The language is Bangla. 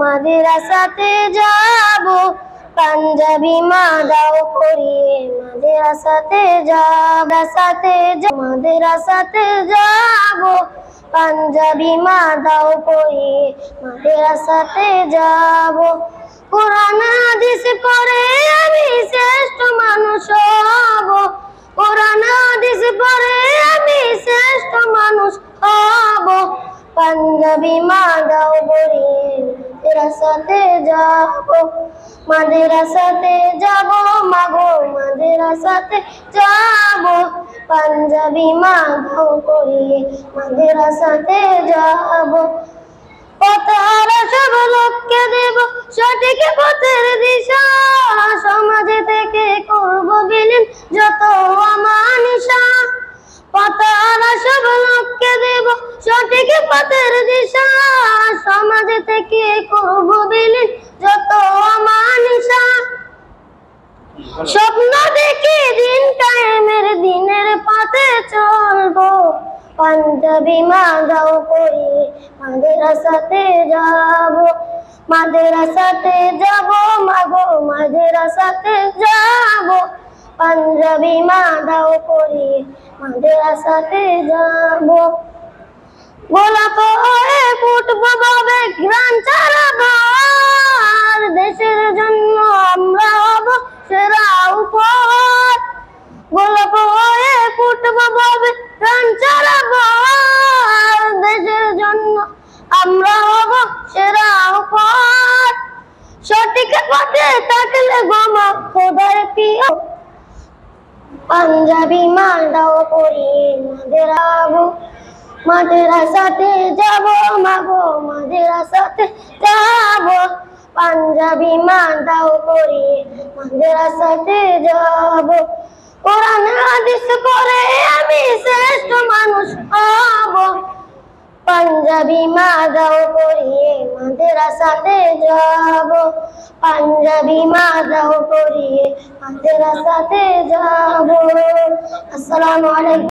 মাদ্রাসাতে যাব, পাঞ্জাবি মা দাও পরিয়ে মাদ্রাসাতে যাব, মাদ্রাসাতে যাব, পাঞ্জাবি মা দাও পরিয়ে মাদ্রাসাতে যাব। কোরআন হাদিস পড়ে আমি শ্রেষ্ঠ মানুষ হব, কোরআন হাদিস পড়ে আমি শ্রেষ্ঠ মানুষ হব। পাঞ্জাবি মা দাও পরিয়ে মাদ্রাসাতে যাব, মাদ্রাসাতে যাব মাগো মাদ্রাসাতে যাব, পাঞ্জাবি মা দাও পরিয়ে মাদ্রাসাতে যাব। পথহারা সব লোককে দেব সঠিক পথের দিশা, সমাজে থেকে করব বিলীন যত অমানিসা। পথহারা সব লোককে দেব সঠিক পথের দিশা, সমাজে থেকে করব বিলীন যত অমানিসা। স্বপ্ন দেখি দিন কায়েমের দিনের পথে চলবো, পাঞ্জাবি মা দাও পরিয়ে মাদ্রাসাতে যাব, মাদ্রাসাতে যাব মাগো মাদ্রাসাতে যাব, পাঞ্জাবি মা দাও পরিয়ে মাদ্রাসাতে যাব। গোলাপ হয়ে ফুটবো ভাবে গ্রাম ছাড়াবো, দেশের জন্য আমরা হব সেরা উপহার। গোলাপ হয়ে ফুটবো ভাবে গ্রাম ছাড়াবো, দেশের জন্য আমরা হব সেরা উপহার। সঠিক পথে থাকলে গোমা খোদার প্রিয়, পাঞ্জাবি মা দাও পরিয়ে মাদ্রাসাতে, মাদ্রাসাতে যাব মাগো মাদ্রাসাতে যাব, পাঞ্জাবি মা দাও পরিয়ে মাদ্রাসাতে যাব। কোরআন হাদিস পড়ে আমি শ্রেষ্ঠ মানুষ হব, পাঞ্জাবি মা দাও পরিয়ে মাদ্রাসাতে যাব, পাঞ্জাবি মা দাও পরিয়ে মাদ্রাসাতে যাব। আসসালামু আলাইকুম।